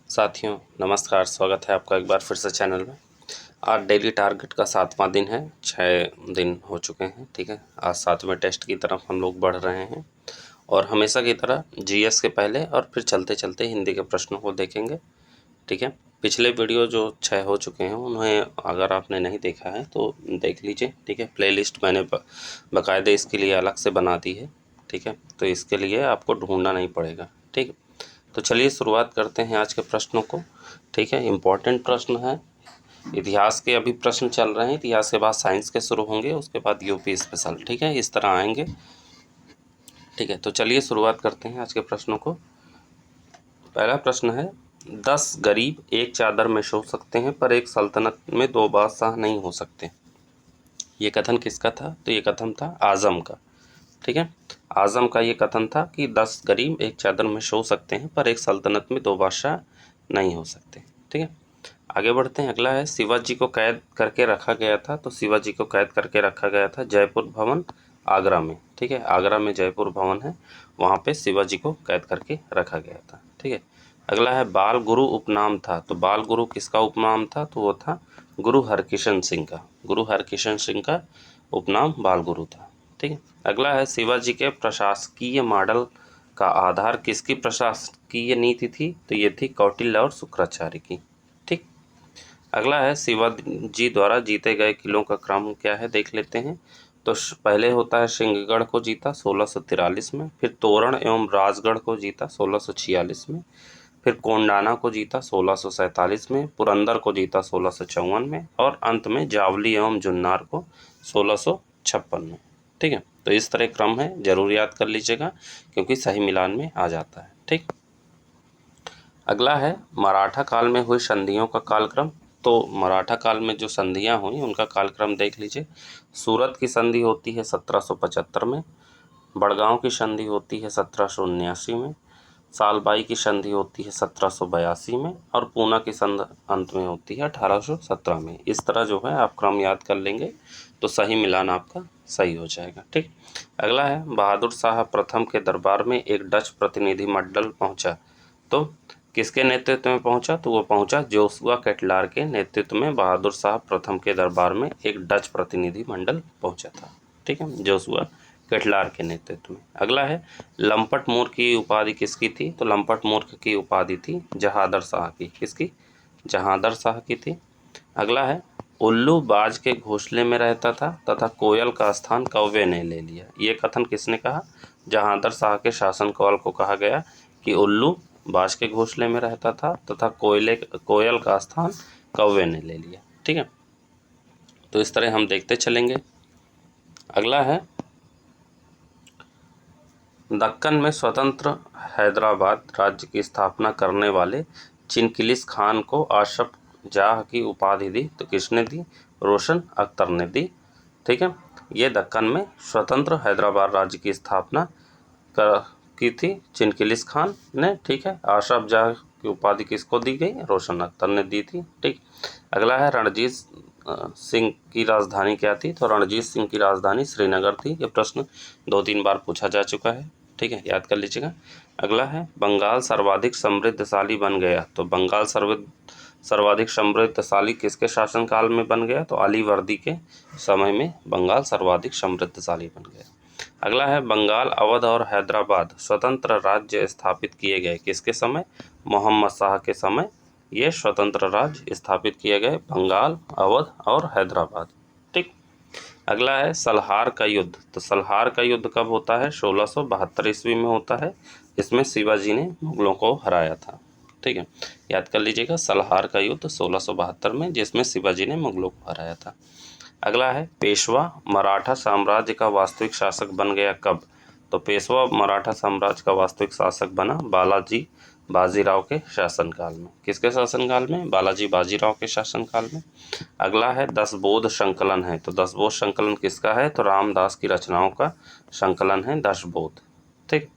साथियों नमस्कार, स्वागत है आपका एक बार फिर से चैनल में। आज डेली टारगेट का 7वां दिन है, 6 दिन हो चुके हैं। ठीक है, आज 7वें टेस्ट की तरफ हम लोग बढ़ रहे हैं और हमेशा की तरह जीएस के पहले और फिर चलते चलते हिंदी के प्रश्नों को देखेंगे। ठीक है, पिछले वीडियो जो 6 हो चुके हैं उन्हें अगर आपने नहीं देखा है तो देख लीजिए। ठीक है, प्लेलिस्ट मैंने बाकायदे इसके लिए अलग से बना दी है। ठीक है, तो इसके लिए आपको ढूंढना नहीं पड़ेगा। ठीक है, तो चलिए शुरुआत करते हैं आज के प्रश्नों को। ठीक है, इम्पोर्टेंट प्रश्न है। इतिहास के अभी प्रश्न चल रहे हैं, इतिहास के बाद साइंस के शुरू होंगे, उसके बाद यूपी स्पेशल। ठीक है, इस तरह आएंगे। ठीक है, तो चलिए शुरुआत करते हैं आज के प्रश्नों को। पहला प्रश्न है, 10 गरीब एक चादर में सो सकते हैं पर एक सल्तनत में 2 बादशाह नहीं हो सकते। ये कथन किसका था? तो ये कथन था आजम का। ठीक है, आजम का ये कथन था कि 10 गरीब एक चादर में सो सकते हैं पर एक सल्तनत में 2 बादशाह नहीं हो सकते। ठीक है, आगे बढ़ते हैं। अगला है, शिवाजी को कैद करके रखा गया था। तो शिवाजी को कैद करके रखा गया था जयपुर भवन, आगरा में। ठीक है, आगरा में जयपुर भवन है, वहाँ पे शिवाजी को कैद करके रखा गया था। ठीक है, अगला है, बाल गुरु उपनाम था। तो बाल गुरु किसका उपनाम था? तो वो था गुरु हरकिशन सिंह का। गुरु हरकिशन सिंह का उपनाम बाल गुरु था। ठीक है, अगला है, शिवाजी के प्रशासकीय मॉडल का आधार किसकी प्रशासकीय नीति थी? तो ये थी कौटिल्य और शुक्राचार्य की। ठीक, अगला है, शिवाजी द्वारा जीते गए किलों का क्रम क्या है, देख लेते हैं। तो पहले होता है सिंहगढ़ को जीता 1643 में, फिर तोरण एवं राजगढ़ को जीता 1646 में, फिर कोंडाना को जीता 1647 में, पुरंदर को जीता 1654 में और अंत में जावली एवं जुन्नार को 1656 में। ठीक है, तो इस तरह क्रम है, जरूर याद कर लीजिएगा क्योंकि सही मिलान में आ जाता है। ठीक, अगला है, मराठा काल में हुई संधियों का कालक्रम। तो मराठा काल में जो संधियां हुई उनका कालक्रम देख लीजिए। सूरत की संधि होती है 1775 में, बड़गांव की संधि होती है 1779 में, सालबाई की संधि होती है 1782 में और पूना की संधि अंत में होती है 1817 में। इस तरह जो है आप क्रम याद कर लेंगे तो सही मिलान आपका सही हो जाएगा। ठीक, अगला है, बहादुर शाह प्रथम के दरबार में एक डच प्रतिनिधि मंडल पहुंचा। तो किसके नेतृत्व में पहुंचा? तो वो पहुंचा जोशुआ केटलार के नेतृत्व में बहादुर शाह प्रथम के दरबार में एक डच प्रतिनिधि मंडल पहुंचा था। ठीक है, जोशुआ केटलार के नेतृत्व में। अगला है, लंपट मूर्ख की उपाधि किसकी थी? तो लंपट मूर्ख की उपाधि थी जहादर शाह की। किसकी? जहादर शाह की थी। अगला है, उल्लू बाज के घोंसले में रहता था तथा कोयल का स्थान कौवे ने ले लिया। ये कथन किसने कहा? जहादर शाह के शासनकाल को कहा गया कि उल्लू बाज के घोंसले में रहता था तथा कोयल का स्थान कौवे ने ले लिया। ठीक है, तो इस तरह हम देखते चलेंगे। अगला है, दक्कन में स्वतंत्र हैदराबाद राज्य की स्थापना करने वाले चिनकिलिस खान को आशफ जाह की उपाधि दी। तो किसने दी? रोशन अख्तर ने दी। ठीक है, ये दक्कन में स्वतंत्र हैदराबाद राज्य की स्थापना की थी चिनकिलिस खान ने। ठीक है, आशफ जाह की उपाधि किसको दी गई? रोशन अख्तर ने दी थी। ठीक, अगला है, रणजीत सिंह की राजधानी क्या थी? तो रणजीत सिंह की राजधानी श्रीनगर थी। ये प्रश्न 2-3 बार पूछा जा चुका है। ठीक है, याद कर लीजिएगा। अगला है, बंगाल सर्वाधिक समृद्धशाली बन गया। तो बंगाल सर्वाधिक समृद्धशाली किसके शासनकाल में बन गया? तो अलीवर्दी के समय में बंगाल सर्वाधिक समृद्धशाली बन गया। अगला है, बंगाल, अवध और हैदराबाद स्वतंत्र राज्य स्थापित किए गए किसके समय? मोहम्मद शाह के समय ये स्वतंत्र राज्य स्थापित किए गए, बंगाल, अवध और हैदराबाद। ठीक, अगला है, सलहार का युद्ध। तो सलहार का युद्ध कब होता है? 1672 ईस्वी में होता है। इसमें शिवाजी ने मुगलों को हराया था। ठीक है, याद कर लीजिएगा, सलहार का युद्ध 1672 में, जिसमें शिवाजी ने मुगलों को हराया था। अगला है, पेशवा मराठा साम्राज्य का वास्तविक शासक बन गया कब? तो पेशवा मराठा साम्राज्य का वास्तविक शासक बना बालाजी बाजीराव के शासनकाल में। किसके शासनकाल में? बालाजी बाजीराव के शासनकाल में। अगला है, 10 बोध संकलन है। तो 10 बोध संकलन किसका है? तो रामदास की रचनाओं का संकलन है 10 बोध। ठीक,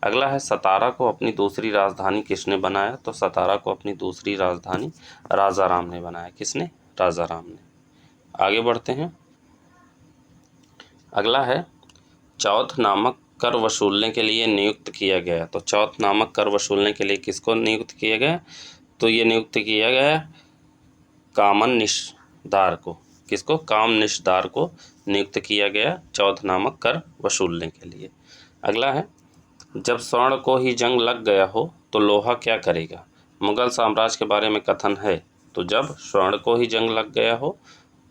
अगला है, सतारा को अपनी दूसरी राजधानी किसने बनाया? तो सतारा को अपनी दूसरी राजधानी राजा राम ने बनाया। किसने? राजा राम ने। आगे बढ़ते हैं। अगला है, चौथ नामक कर वसूलने के लिए नियुक्त किया गया। तो चौथ नामक कर वसूलने के लिए किसको नियुक्त किया गया? तो ये नियुक्त किया गया कामनिशदार को। किसको? कामनिशदार को नियुक्त किया गया चौथ नामक कर वसूलने के लिए। अगला है, जब स्वर्ण को ही जंग लग गया हो तो लोहा क्या करेगा? मुगल साम्राज्य के बारे में कथन है। तो जब स्वर्ण को ही जंग लग गया हो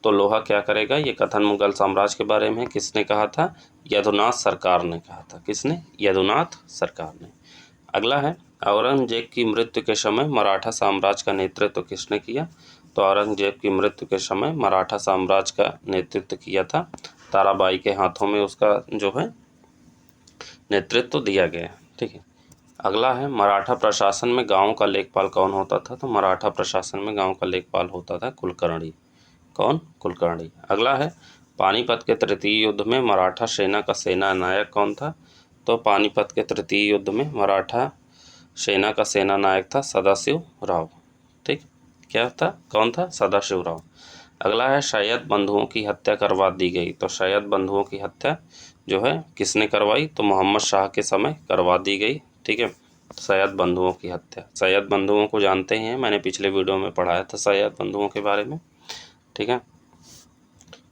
तो लोहा क्या करेगा? ये कथन मुगल साम्राज्य के बारे में किसने कहा था? यदुनाथ सरकार ने कहा था। किसने? यदुनाथ सरकार ने। अगला है, औरंगजेब की मृत्यु के समय मराठा साम्राज्य का नेतृत्व किसने किया? तो औरंगजेब की मृत्यु के समय मराठा साम्राज्य का नेतृत्व किया था ताराबाई के हाथों में उसका जो है नेतृत्व दिया गया। ठीक है। अगला है, मराठा प्रशासन में गांव का लेखपाल कौन होता था? तो मराठा प्रशासन में गांव का लेखपाल होता था कुलकर्णी। कौन? कुलकर्णी। अगला है, पानीपत के तृतीय युद्ध में मराठा सेना का सेना नायक कौन था? तो पानीपत के तृतीय युद्ध में मराठा सेना का सेना नायक था सदाशिव राव। ठीक, क्या था? कौन था? सदाशिव राव। अगला है, सैयद बंधुओं की हत्या करवा दी गई। तो सैयद बंधुओं की हत्या जो है किसने करवाई? तो मोहम्मद शाह के समय करवा दी गई। ठीक है, सैयद बंधुओं की हत्या। सैयद बंधुओं को जानते हैं, मैंने पिछले वीडियो में पढ़ाया था सैयद बंधुओं के बारे में। ठीक है।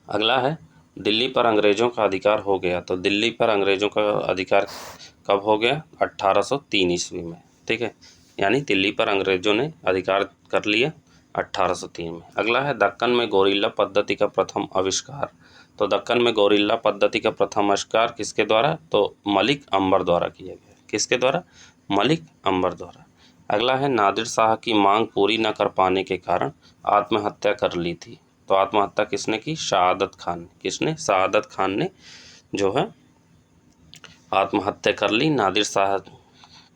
अगला है, दिल्ली पर अंग्रेज़ों का अधिकार हो गया। तो दिल्ली पर अंग्रेज़ों का अधिकार कब हो गया? 1803 ईस्वी में। ठीक है, यानी दिल्ली पर अंग्रेज़ों ने अधिकार कर लिया 1803 में। अगला है, दक्कन में गोरिल्ला पद्धति का प्रथम आविष्कार। तो दक्कन में गोरिल्ला पद्धति का प्रथम आविष्कार किसके द्वारा? तो मलिक अंबर द्वारा किया गया। किसके द्वारा? मलिक अंबर द्वारा। अगला है, नादिर शाह की मांग पूरी न कर पाने के कारण आत्महत्या कर ली थी। तो आत्महत्या किसने की? शहादत खान ने। किसने? शहादत खान ने जो है आत्महत्या कर ली नादिर शाह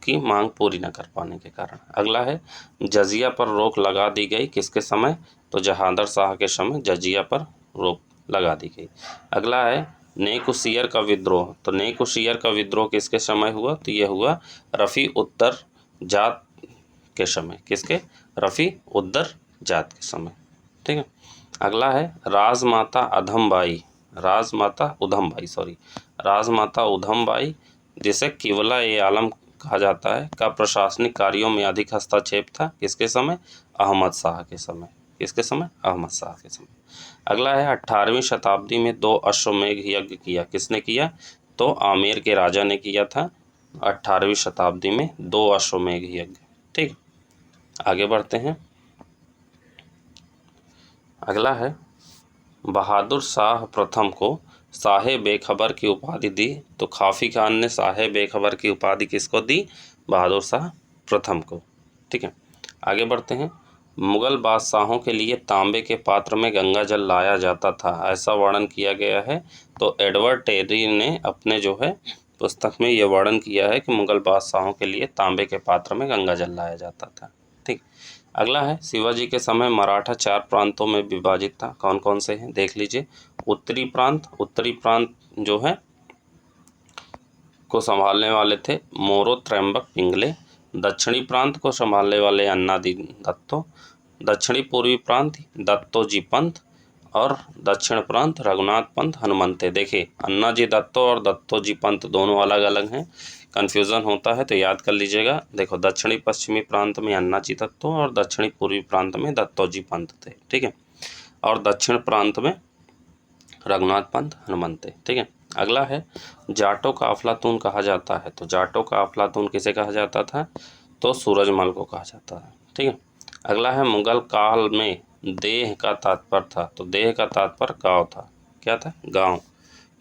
की मांग पूरी न कर पाने के कारण। अगला है, जजिया पर रोक लगा दी गई किसके समय? तो जहांदर शाह के समय जजिया पर रोक लगा दी गई। अगला है, नेकुशियर का विद्रोह। तो नेकुशियर का विद्रोह किसके समय हुआ? तो ये हुआ रफ़ी उत्तर जात के समय। किसके? रफ़ी उद्दर जात के समय। ठीक है। अगला है, राजमाता उधमबाई जिसे किबला ए आलम कहा जाता है का प्रशासनिक कार्यों में अधिक हस्तक्षेप था। किसके समय? अहमद शाह के समय। किसके समय? अहमद शाह के समय। अगला है, 18वीं शताब्दी में 2 अश्वमेध यज्ञ किया। किसने किया? तो आमेर के राजा ने किया था 18वीं शताब्दी में 2 अश्वमेध यज्ञ। ठीक, आगे बढ़ते हैं। अगला है, बहादुर शाह प्रथम को शाहे बेखबर की उपाधि दी। तो खाफी खान ने शाहे बेखबर की उपाधि किसको दी? बहादुर शाह प्रथम को। ठीक है, आगे बढ़ते हैं। मुगल बादशाहों के लिए तांबे के पात्र में गंगा जल लाया जाता था, ऐसा वर्णन किया गया है। तो एडवर्ड टेरी ने अपने जो है पुस्तक में ये वर्णन किया है कि मुगल बादशाहों के लिए तांबे के पात्र में गंगा जल लाया जाता था। ठीक, अगला है, शिवाजी के समय मराठा 4 प्रांतों में विभाजित था। कौन कौन से हैं? देख लीजिए। उत्तरी प्रांत जो है को संभालने वाले थे मोरो त्रयंबक पिंगले। दक्षिणी प्रांत को संभालने वाले अन्नादी दत्तो। दक्षिणी पूर्वी प्रांत दत्तोजी पंत और दक्षिण प्रांत रघुनाथ पंत हनुमंते। देखिए, अन्नाजी दत्तो और दत्तोजी पंत दोनों अलग अलग हैं, कन्फ्यूज़न होता है तो याद कर लीजिएगा। देखो, दक्षिणी पश्चिमी प्रांत में अन्नाजी दत्तो और दक्षिणी पूर्वी प्रांत में दत्तोजी पंत थे। ठीक है, और दक्षिण प्रांत में रघुनाथ पंत हनुमंते। ठीक है। अगला है, जाटों का अफलातून कहा जाता है। तो जाटों का अफलातून किसे कहा जाता था? तो सूरजमल को कहा जाता है। ठीक है। अगला है, मुगल काल में देह का तात्पर्य था। तो देह का तात्पर्य गांव था। क्या था? गांव।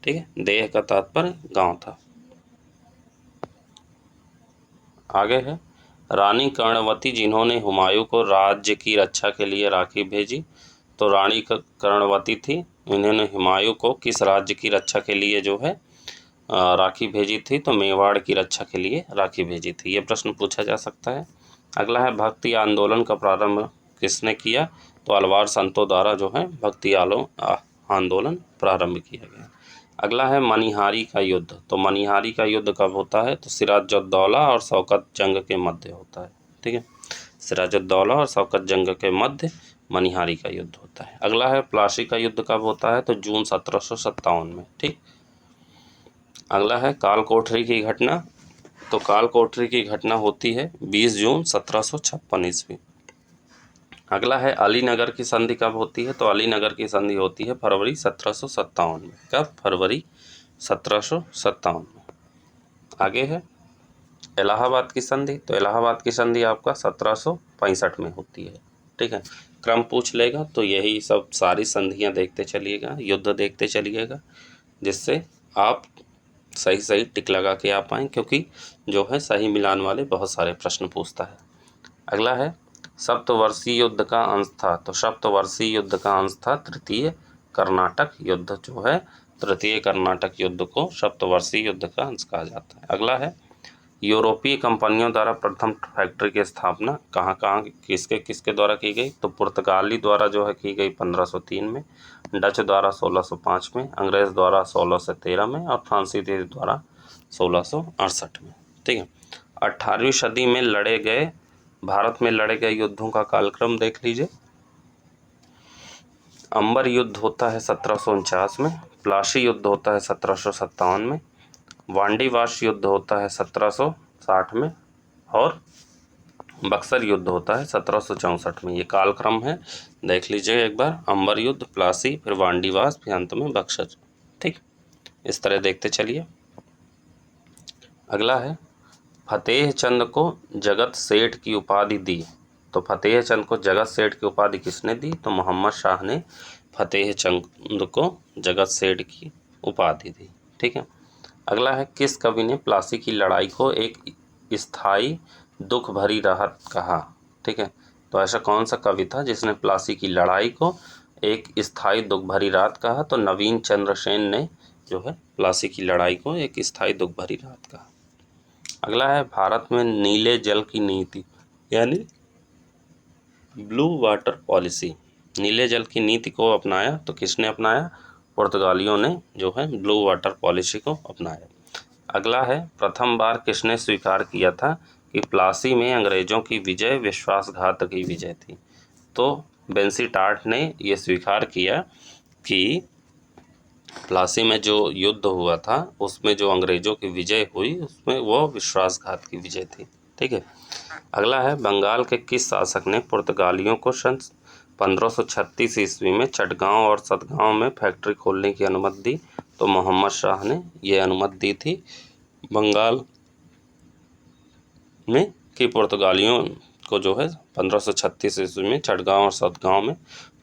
ठीक है, देह का तात्पर्य गांव था। आगे है, रानी कर्णवती जिन्होंने हुमायूं को राज्य की रक्षा के लिए राखी भेजी। तो रानी कर्णवती थी, इन्होंने हुमायूं को किस राज्य की रक्षा के लिए जो है राखी भेजी थी? तो मेवाड़ की रक्षा के लिए राखी भेजी थी। ये प्रश्न पूछा जा सकता है। अगला है, भक्ति आंदोलन का प्रारंभ किसने किया? तो अलवार संतों द्वारा जो है भक्ति आंदोलन प्रारंभ किया गया। अगला है, मनिहारी का युद्ध। तो मनिहारी का युद्ध कब होता है? तो सिराजुद्दौला और शौकत जंग के मध्य होता है। ठीक है, सिराजुद्दौला और शौकत जंग के मध्य मनिहारी का युद्ध होता है। अगला है, प्लासी का युद्ध कब होता है? तो जून 1757 में। ठीक, अगला है, काल कोठरी की घटना। तो काल कोठरी की घटना होती है 20 जून 1756 ईस्वी। अगला है अलीनगर की संधि कब होती है? तो अलीनगर की संधि होती है फरवरी 1757 में। कब? फरवरी 1757 में। आगे है इलाहाबाद की संधि। तो इलाहाबाद की संधि आपका 1765 में होती है। ठीक है, क्रम पूछ लेगा तो यही सब सारी संधियां देखते चलिएगा, युद्ध देखते चलिएगा, जिससे आप सही सही टिक लगा के आ पाएँ, क्योंकि जो है सही मिलान वाले बहुत सारे प्रश्न पूछता है। अगला है सप्तवर्षीय युद्ध का अंश था। तो सप्तवर्षीय युद्ध का अंश था तृतीय कर्नाटक युद्ध। जो है तृतीय कर्नाटक युद्ध को सप्तवर्षीय युद्ध का अंश कहा जाता है। अगला है यूरोपीय कंपनियों द्वारा प्रथम फैक्ट्री की स्थापना कहाँ कहाँ किसके किसके द्वारा की गई? तो पुर्तगाली द्वारा जो है की गई 1503 में, डच द्वारा 1605 में, अंग्रेज द्वारा 1613 में और फ्रांसीसी द्वारा 1668 में। ठीक है, 18वीं सदी में लड़े गए भारत में लड़े गए युद्धों का कालक्रम देख लीजिए। अंबर युद्ध होता है 1749 में, प्लासी युद्ध होता है 1757 में, वांडीवाश युद्ध होता है 1760 में और बक्सर युद्ध होता है 1764 में। ये कालक्रम है, देख लीजिए एक बार। अंबर युद्ध, प्लासी, फिर वांडीवास, फिर अंत में बक्सर। ठीक, इस तरह देखते चलिए। अगला है फतेह चंद को जगत सेठ की उपाधि दी। तो फतेह चंद को जगत सेठ की उपाधि किसने दी? तो मोहम्मद शाह ने फतेह चंद को जगत सेठ की उपाधि दी। ठीक है, अगला है किस कवि ने प्लासी की लड़ाई को एक स्थायी दुख भरी राहत कहा? ठीक है, तो ऐसा कौन सा कवि था जिसने प्लासी की लड़ाई को एक स्थायी दुख भरी राहत कहा? तो नवीन चंद्र सेन ने जो है प्लासी की लड़ाई को एक स्थायी दुख भरी राहत कहा। अगला है भारत में नीले जल की नीति यानी ब्लू वाटर पॉलिसी, नीले जल की नीति को अपनाया। तो किसने अपनाया? पुर्तगालियों ने जो है ब्लू वाटर पॉलिसी को अपनाया। अगला है प्रथम बार किसने स्वीकार किया था कि प्लासी में अंग्रेजों की विजय विश्वासघात की विजय थी? तो बेंसीटार्ट ने यह स्वीकार किया कि प्लासी में जो युद्ध हुआ था उसमें जो अंग्रेजों की विजय हुई उसमें वो विश्वासघात की विजय थी। ठीक है, अगला है बंगाल के किस शासक ने पुर्तगालियों को सन 1536 ईस्वी में चटगांव और सतगांव में फैक्ट्री खोलने की अनुमति दी? तो मोहम्मद शाह ने ये अनुमति दी थी बंगाल में कि पुर्तगालियों को जो है 1536 ईस्वी में चटगांव और सतगांव में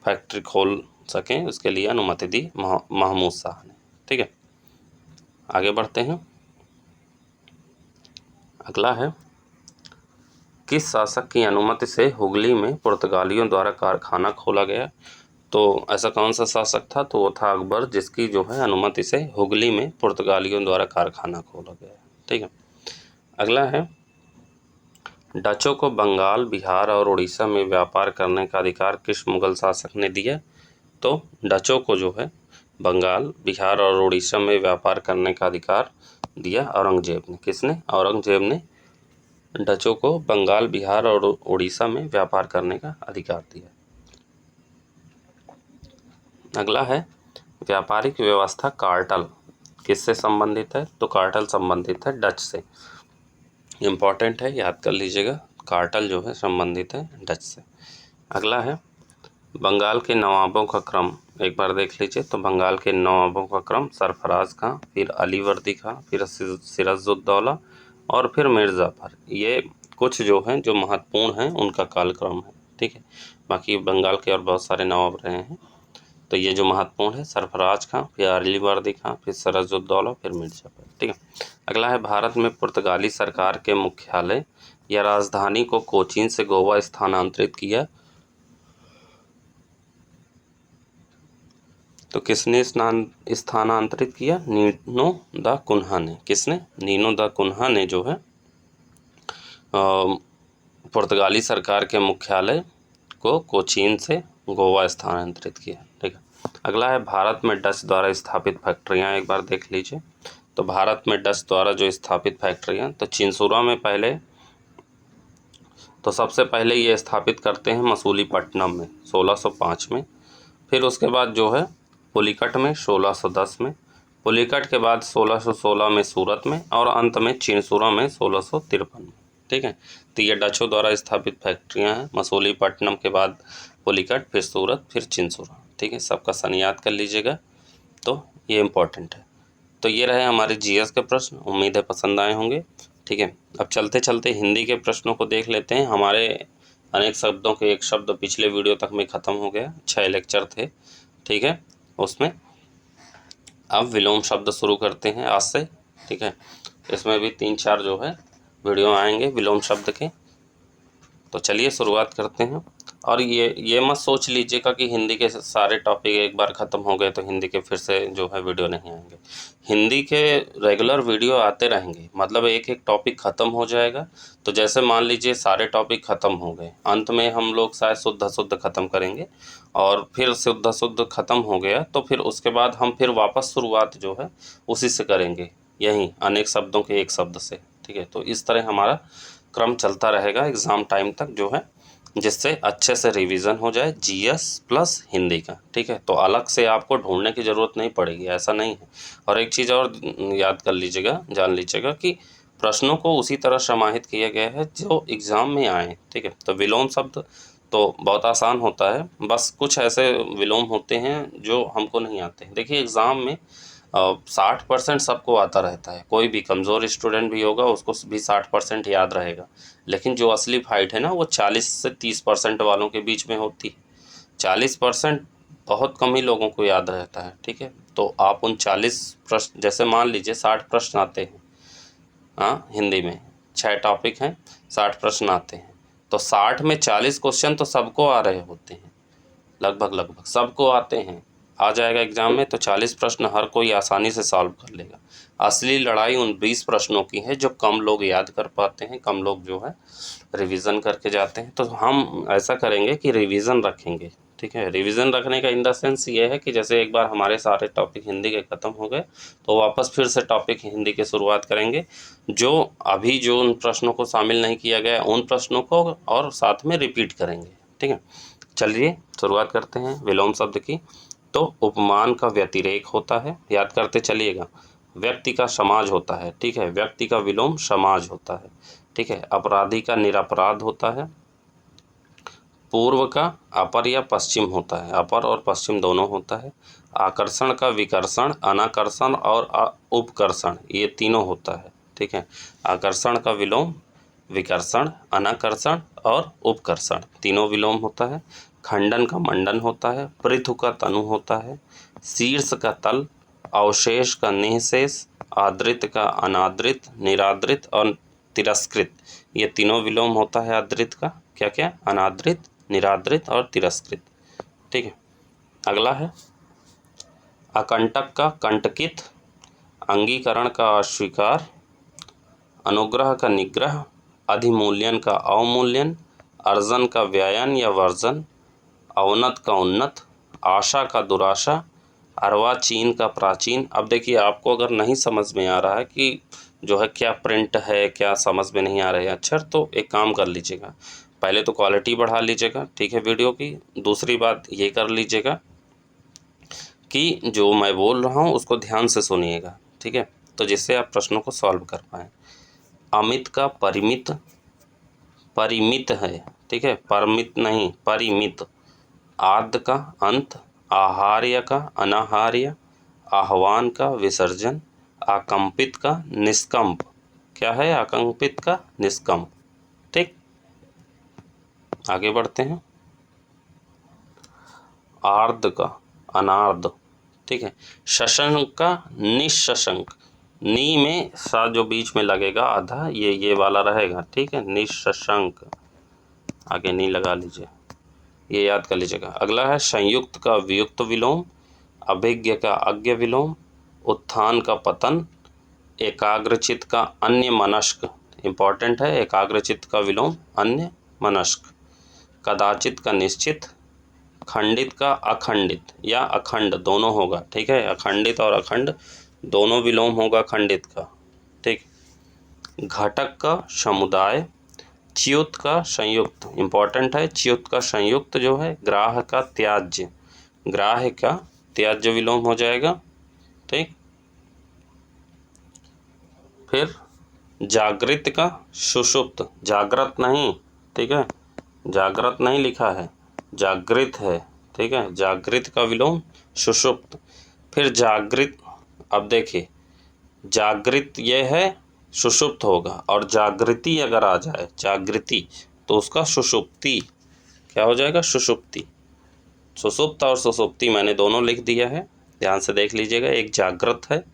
फैक्ट्री खोल सकें, उसके लिए अनुमति दी महमूद शाह ने। ठीक है, आगे बढ़ते हैं। अगला है किस शासक की अनुमति से हुगली में पुर्तगालियों द्वारा कारखाना खोला गया? तो ऐसा कौन सा शासक था? तो वो था अकबर, जिसकी जो है अनुमति से हुगली में पुर्तगालियों द्वारा कारखाना खोला गया। ठीक है, अगला है डचों को बंगाल, बिहार और उड़ीसा में व्यापार करने का अधिकार किस मुगल शासक ने दिया? तो डचों को जो है बंगाल, बिहार और उड़ीसा में व्यापार करने का अधिकार दिया औरंगजेब ने। किसने? औरंगजेब ने डचों को बंगाल, बिहार और उड़ीसा में व्यापार करने का अधिकार दिया। अगला है व्यापारिक व्यवस्था कार्टल किससे संबंधित है? तो कार्टल संबंधित है डच से। इम्पॉर्टेंट है, याद कर लीजिएगा, कार्टल जो है संबंधित है डच से। अगला है बंगाल के नवाबों का क्रम एक बार देख लीजिए। तो बंगाल के नवाबों का क्रम सरफराज खां, फिर अलीवर्दी खां, फिर सिराजुद्दौला और फिर मीर जाफर। ये कुछ जो हैं जो महत्वपूर्ण हैं उनका कालक्रम है। ठीक है, बाकी बंगाल के और बहुत सारे नवाब रहे हैं, तो ये जो महत्वपूर्ण है सरफराज खां, फिर अलीवर्दी खां, फिर सिराजुद्दौला, फिर मीर जाफर। ठीक है, अगला है भारत में पुर्तगाली सरकार के मुख्यालय या राजधानी को कोचीन से गोवा स्थानांतरित किया। तो किसने स्थानांतरित किया? नीनो दा कुन्हा ने। किसने? नीनो दा कुन्हा ने जो है पुर्तगाली सरकार के मुख्यालय को कोचीन से गोवा स्थानांतरित किया। ठीक है, अगला है भारत में डच द्वारा स्थापित फैक्ट्रियां एक बार देख लीजिए। तो भारत में डच द्वारा जो स्थापित फैक्ट्रियां, तो चिंसुरा में पहले, तो सबसे पहले ये स्थापित करते हैं मसूलीपट्टनम में 1605 में, फिर उसके बाद जो है पुलिकट में 1610 में, पुलिकट के बाद 1616 में सूरत में और अंत में चिंसुरा में 1653 में। ठीक है। तो ये डचों द्वारा स्थापित फैक्ट्रियाँ हैं, मसूलीपट्टनम के बाद पुलिकट, फिर सूरत, फिर चिंसुरा, ठीक है। सबका सन याद कर लीजिएगा, तो ये इम्पोर्टेंट है। तो ये रहे हमारे जीएस के प्रश्न, उम्मीद है पसंद आए होंगे, ठीक है। अब चलते चलते हिंदी के प्रश्नों को देख लेते हैं। हमारे अनेक शब्दों के एक शब्द पिछले वीडियो तक में ख़त्म हो गया, 6 लेक्चर थे, ठीक है। उसमें अब विलोम शब्द शुरू करते हैं आज से, ठीक है। इसमें भी 3-4 जो है वीडियो आएंगे विलोम शब्द के। तो चलिए शुरुआत करते हैं। और ये मत सोच लीजिएगा कि हिंदी के सारे टॉपिक एक बार ख़त्म हो गए तो हिंदी के फिर से जो है वीडियो नहीं आएंगे। हिंदी के रेगुलर वीडियो आते रहेंगे, मतलब एक एक टॉपिक ख़त्म हो जाएगा। तो जैसे मान लीजिए सारे टॉपिक ख़त्म हो गए, अंत में हम लोग शायद शुद्ध ख़त्म करेंगे, और फिर शुद्ध ख़त्म हो गया तो फिर उसके बाद हम फिर वापस शुरुआत जो है उसी से करेंगे, यहीं अनेक शब्दों के एक शब्द से, ठीक है। तो इस तरह हमारा क्रम चलता रहेगा एग्ज़ाम टाइम तक जो है, जिससे अच्छे से रिवीजन हो जाए जीएस प्लस हिंदी का, ठीक है। तो अलग से आपको ढूंढने की ज़रूरत नहीं पड़ेगी, ऐसा नहीं है। और एक चीज़ और याद कर लीजिएगा, जान लीजिएगा कि प्रश्नों को उसी तरह समाहित किया गया है जो एग्ज़ाम में आए, ठीक है। तो विलोम शब्द तो बहुत आसान होता है, बस कुछ ऐसे विलोम होते हैं जो हमको नहीं आते। देखिए एग्ज़ाम में 60% सबको आता रहता है, कोई भी कमज़ोर स्टूडेंट भी होगा उसको भी 60% याद रहेगा, लेकिन जो असली फाइट है ना वो 40 से 30% वालों के बीच में होती है। 40% बहुत कम ही लोगों को याद रहता है, ठीक है। तो आप उन 40 प्रश्न, जैसे मान लीजिए 60 प्रश्न आते हैं, हाँ हिंदी में 6 टॉपिक हैं, 60 प्रश्न आते हैं, तो 60 में 40 क्वेश्चन तो सबको आ रहे होते हैं, लगभग सबको आते हैं। आ जाएगा एग्ज़ाम में तो 40 प्रश्न हर कोई आसानी से सॉल्व कर लेगा। असली लड़ाई उन 20 प्रश्नों की है जो कम लोग याद कर पाते हैं, कम लोग जो है रिवीजन करके जाते हैं। तो हम ऐसा करेंगे कि रिवीजन रखेंगे, ठीक है। रिवीजन रखने का इन द सेंस ये है कि जैसे एक बार हमारे सारे टॉपिक हिंदी के ख़त्म हो गए तो वापस फिर से टॉपिक हिंदी के शुरुआत करेंगे, जो अभी जो उन प्रश्नों को शामिल नहीं किया गया उन प्रश्नों को और साथ में रिपीट करेंगे, ठीक है। चलिए शुरुआत करते हैं विलोम शब्द की। तो उपमान का व्यतिरेक होता है, याद करते चलिएगा। व्यक्ति का समाज होता है, ठीक है। व्यक्ति का विलोम समाज होता है, ठीक है। अपराधी का निरपराध होता है। पूर्व का अपर या पश्चिम होता है, अपर और पश्चिम दोनों होता है। आकर्षण का विकर्षण, अनाकर्षण और उपकर्षण, ये तीनों होता है, ठीक है। आकर्षण का विलोम विकर्षण, अनाकर्षण और उपकर्षण, तीनों विलोम होता है। खंडन का मंडन होता है। पृथु का तनु होता है। शीर्ष का तल, अवशेष का निःशेष, आदृत का अनादृत, निरादृत और तिरस्कृत, ये तीनों विलोम होता है आदृत का। क्या क्या? अनादृत, निरादृत और तिरस्कृत, ठीक है। अगला है अकंटक का कंटकित, अंगीकरण का अस्वीकार, अनुग्रह का निग्रह, अधिमूल्यन का अवमूल्यन, अर्जन का व्यायन या वर्जन, अवनत का उन्नत, आशा का दुराशा, अर्वाचीन का प्राचीन। अब देखिए आपको अगर नहीं समझ में आ रहा है कि जो है क्या प्रिंट है, क्या समझ में नहीं आ रहे हैं अक्षर, तो एक काम कर लीजिएगा, पहले तो क्वालिटी बढ़ा लीजिएगा, ठीक है, वीडियो की। दूसरी बात ये कर लीजिएगा कि जो मैं बोल रहा हूँ उसको ध्यान से सुनिएगा, ठीक है, तो जिससे आप प्रश्नों को सॉल्व कर पाएँ। अमित का परिमित, परिमित है, ठीक है, परमित नहीं, परिमित। आद्य का अंत, आहार्य का अनाहार्य, आह्वान का विसर्जन, आकंपित का निष्कंप। क्या है? आकंपित का निष्कंप, ठीक। आगे बढ़ते हैं। आर्द का अनार्द, ठीक है। शशंक का निशशंक, नी में सा जो बीच में लगेगा आधा, ये वाला रहेगा, ठीक है, निशशंक, आगे नी लगा लीजिए, ये याद कर लीजिएगा। अगला है संयुक्त का वियुक्त विलोम, अभिज्ञ का अज्ञ विलोम, उत्थान का पतन, एकाग्रचित का अन्य मनस्क, इम्पॉर्टेंट है, एकाग्रचित का विलोम अन्य मनस्क, कदाचित का निश्चित, खंडित का अखंडित या अखंड दोनों होगा, ठीक है, अखंडित और अखंड दोनों विलोम होगा खंडित का, ठीक। घटक का समुदाय, च्युत का संयुक्त, इम्पॉर्टेंट है, च्युत का संयुक्त जो है, ग्राह का त्याज्य, ग्राह का त्याज्य विलोम हो जाएगा, ठीक। फिर जागृत का सुषुप्त, जागृत नहीं, ठीक है, जागृत नहीं लिखा है, जागृत है, ठीक है, जागृत का विलोम सुषुप्त। फिर जागृत, अब देखिए जागृत ये है सुषुप्त होगा, और जागृति अगर आ जाए, जागृति, तो उसका सुषुप्ति क्या हो जाएगा, सुषुप्ति। सुषुप्त और सुषुप्ति मैंने दोनों लिख दिया है, ध्यान से देख लीजिएगा। एक जागृत है,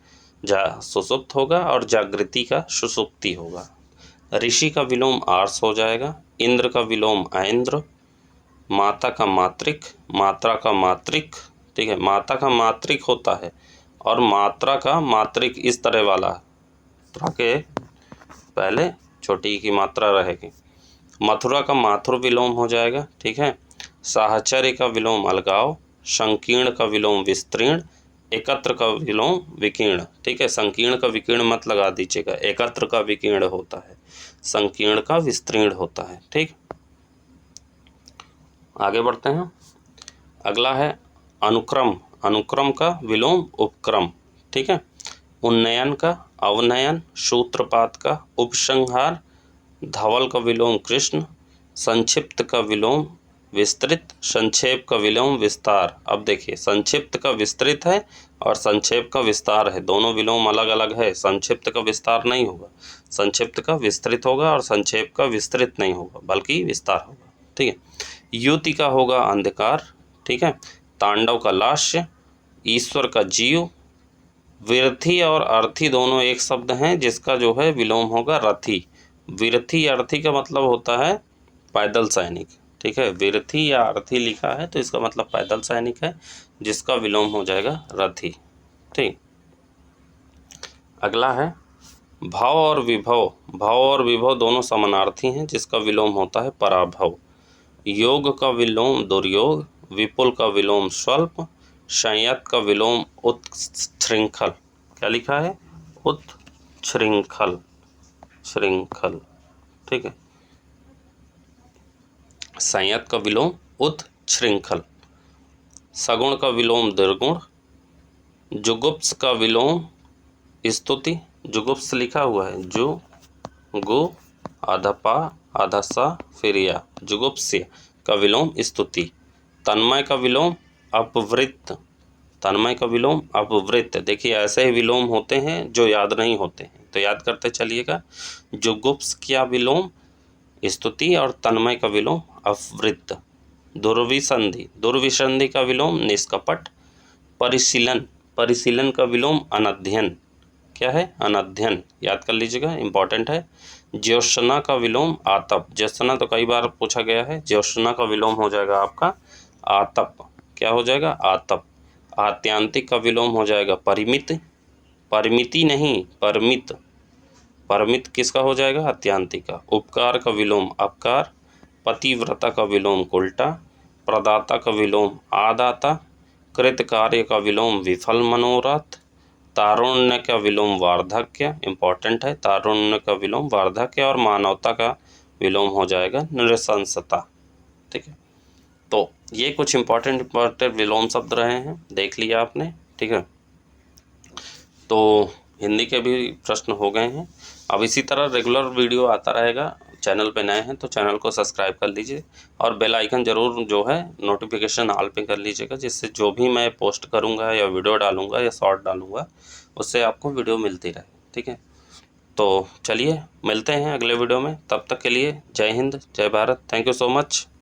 सुषुप्त होगा, और जागृति का सुषुप्ति होगा। ऋषि का विलोम आर्स हो जाएगा, इंद्र का विलोम ऐन्द्र, माता का मातृक, मात्रा का मातृक, ठीक है, माता का मातृक होता है, और मात्रा का मातृक इस तरह वाला के पहले छोटी की मात्रा रहेगी। मथुरा का माथुर विलोम हो जाएगा, ठीक है। साहचर्य का विलोम अलगाव, संकीर्ण का विलोम विस्तीर्ण, एकत्र का विलोम विकीर्ण, ठीक है। संकीर्ण का विकीर्ण मत लगा दीजिएगा, एकत्र का विकीर्ण होता है, संकीर्ण का विस्तीर्ण होता है, ठीक। आगे बढ़ते हैं। अगला है अनुक्रम, अनुक्रम का विलोम उपक्रम, ठीक है। उन्नयन का अवनयन, सूत्रपात का उपसंहार, धवल का विलोम कृष्ण, संक्षिप्त का विलोम विस्तृत, संक्षेप का विलोम विस्तार। अब देखिए संक्षिप्त का विस्तृत है और संक्षेप का विस्तार है, दोनों विलोम अलग अलग है। संक्षिप्त का विस्तार नहीं होगा, संक्षिप्त का विस्तृत होगा, और संक्षेप का विस्तृत नहीं होगा बल्कि विस्तार होगा, ठीक है। युति का होगा अंधकार, ठीक है। तांडव का लास्य, ईश्वर का जीव, विरथी और अर्थी दोनों एक शब्द हैं जिसका जो है विलोम होगा रथी। विरथी अर्थी का मतलब होता है पैदल सैनिक, ठीक है। विरथी या अर्थी लिखा है तो इसका मतलब पैदल सैनिक है, जिसका विलोम हो जाएगा रथी, ठीक। अगला है भाव और विभव, भाव और विभव दोनों समानार्थी हैं जिसका विलोम होता है पराभव। योग का विलोम दुर्योग, विपुल का विलोम स्वल्प, संयत का विलोम उत्श्रृंखल। क्या लिखा है, उत्श्रृंखल, श्रृंखल, ठीक है। संयत का विलोम उत्श्रृंखल। सगुण का विलोम दुर्गुण, जुगुप्स का विलोम स्तुति, जुगुप्स लिखा हुआ है, जु गु आधपा आधसा फिर या, जुगुप्स्य का विलोम स्तुति। तन्मय का विलोम अपवृत्त, तन्मय का विलोम अपवृत्त। देखिए ऐसे ही विलोम होते हैं जो याद नहीं होते हैं, तो याद करते चलिएगा। जुगुप्स क्या विलोम स्तुति, और तन्मय का विलोम अपवृत्त। दुर्विसंधि, दुर्विसंधि का विलोम निष्कपट। परिशीलन, परिशीलन का विलोम अनध्ययन। क्या है, अनध्ययन, याद कर लीजिएगा, इंपॉर्टेंट है। ज्योत्सना का विलोम आतप, ज्योत्सना तो कई बार पूछा गया है, ज्योत्सना का विलोम हो जाएगा आपका आतप। क्या हो जाएगा, आतप। आत्यांतिक का विलोम हो जाएगा परिमित, परिमिति नहीं परमित, परमित किसका हो जाएगा, आत्यांतिक का। उपकार का विलोम अपकार, पतिव्रता का विलोम उल्टा, प्रदाता का विलोम आदाता, कृत कार्य का विलोम विफल मनोरथ, तारुण्य का विलोम वार्धक्य, इंपॉर्टेंट है, तारुण्य का विलोम वार्धक्य, और मानवता का विलोम हो जाएगा नृशंसता, ठीक है। तो ये कुछ इंपॉर्टेंट विलोम शब्द रहे हैं, देख लिया आपने, ठीक है। तो हिंदी के भी प्रश्न हो गए हैं। अब इसी तरह रेगुलर वीडियो आता रहेगा। चैनल पे नए हैं तो चैनल को सब्सक्राइब कर लीजिए, और बेल आइकन ज़रूर जो है नोटिफिकेशन ऑल पे कर लीजिएगा, जिससे जो भी मैं पोस्ट करूँगा या वीडियो डालूँगा या शॉर्ट डालूँगा उससे आपको वीडियो मिलती रहे, ठीक है। तो चलिए मिलते हैं अगले वीडियो में, तब तक के लिए जय हिंद जय Bharat, thank you so much.